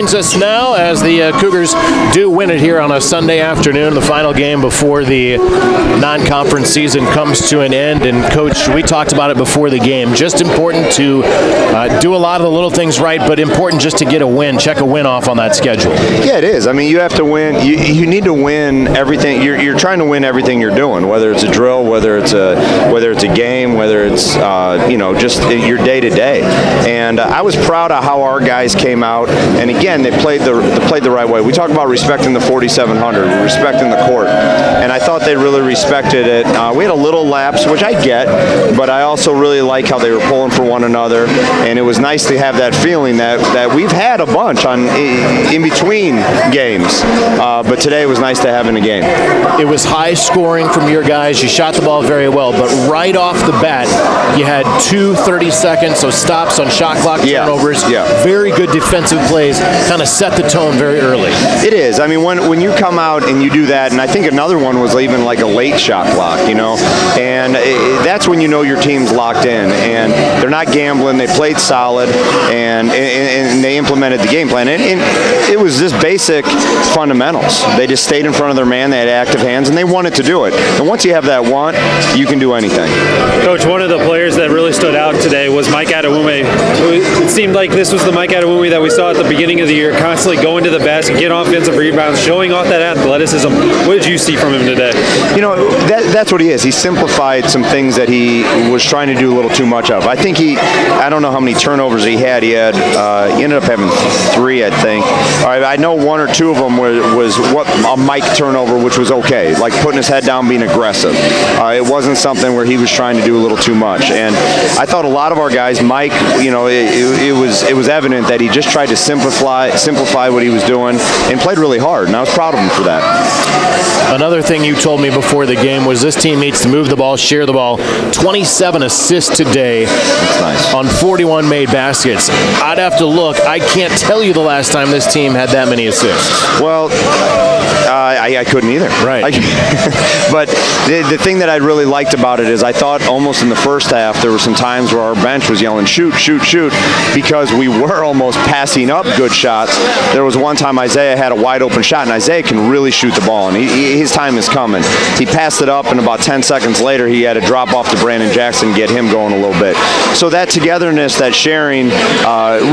Us now as the Cougars do win it here on a Sunday afternoon, the final game before the non-conference season comes to an end. And Coach, we talked about it before the game. Just important to do a lot of the little things right, but important just to get a win, check a win off on that schedule. Yeah, it is. I mean, you have to win. You need to win everything. You're trying to win everything you're doing, whether it's a drill, whether it's a game, whether it's just your day to day. And I was proud of how our guys came out. And again, they played the right way. We talk about respecting the 4,700, respecting the court, and I thought they really respected it. We had a little lapse, which I get, but I also really like how they were pulling for one another, and it was nice to have that feeling that we've had a bunch in between games, but today was nice to have in a game. It was high scoring from your guys. You shot the ball very well, but right off the bat, you had 2 30-second, so stops on shot clock turnovers. Yeah. Very good defensive plays. Kind of set the tone very early. It is. I mean, when you come out and you do that, and I think another one was even like a late shot clock, and that's when you know your team's locked in, and they're not gambling. They played solid, and they implemented the game plan. And it was just basic fundamentals. They just stayed in front of their man. They had active hands, and they wanted to do it. And once you have that want, you can do anything. Coach, one of the players that really stood out today was Mike Adewume. It seemed like this was the Mike Adewume that we saw at the beginning of the year, constantly going to the basket, get offensive rebounds, showing off that athleticism. What did you see from him today? That's what he is. He simplified some things that he was trying to do a little too much of. I think I don't know how many turnovers he had. He ended up having 3, I think. I know 1 or 2 of them was a Mike turnover, which was okay, like putting his head down, being aggressive. It wasn't something where he was trying to do a little too much. And I thought a lot of our guys, Mike, it was evident that he just tried to simplify what he was doing and played really hard, and I was proud of him for that. Another thing you told me before the game was this team needs to move the ball, share the ball. 27 assists today. That's nice. On 41 made baskets. I'd have to look. I can't tell you the last time this team had that many assists. Well, I couldn't either. Right. But the thing that I really liked about it is I thought almost in the first half there were some times where our bench was yelling, shoot, shoot, shoot, because we were almost passing up good shots. There was one time Isaiah had a wide open shot, and Isaiah can really shoot the ball, and his time is coming. He passed it up, and about 10 seconds later he had a drop off to Brandon Jackson, get him going a little bit. So that togetherness, that sharing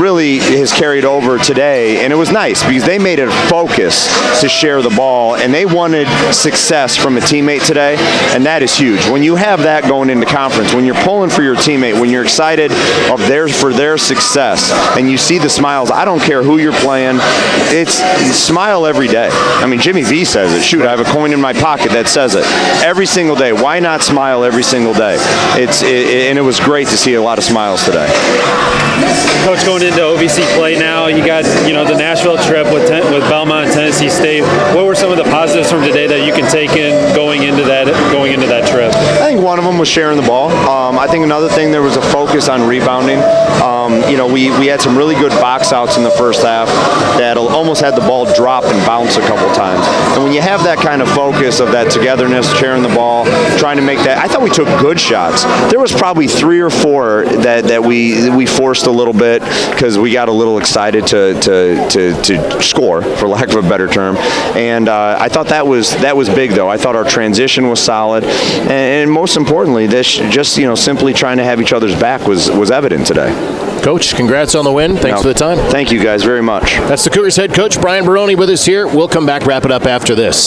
really has carried over today, and it was nice because they made it a focus to share the ball, and they wanted success from a teammate today, and that is huge. When you have that going into conference, when you're pulling for your teammate, when you're excited for their success, and you see the smiles, I don't care who you're playing, it's smile every day. I mean, Jimmy V says it. Shoot, I have a coin in my pocket that says it. Every single day. Why not smile every single day? And it was great to see a lot of smiles today. Coach, going into OVC play now, you got the Nashville trip with Belmont and Tennessee State. What were some of the positives from today that you can take in going into that trip? I think one of them was sharing the ball. I think another thing, there was a focus on rebounding. We had some really good box outs in the first half that almost had the ball drop and bounce a couple times. And when you have that kind of focus of that togetherness, sharing the ball, trying to make that, I thought we took good shots. There was probably 3 or 4 that we forced a little bit because we got a little excited to score, for lack of a better term. And I thought that was big, though. I thought our transition was solid, and most importantly, this just simply trying to have each other's back was evident today. Coach, congrats on the win. Thanks for the time. Thank you guys very much. That's the Cougars head coach, Brian Baroni, with us here. We'll come back, wrap it up after this.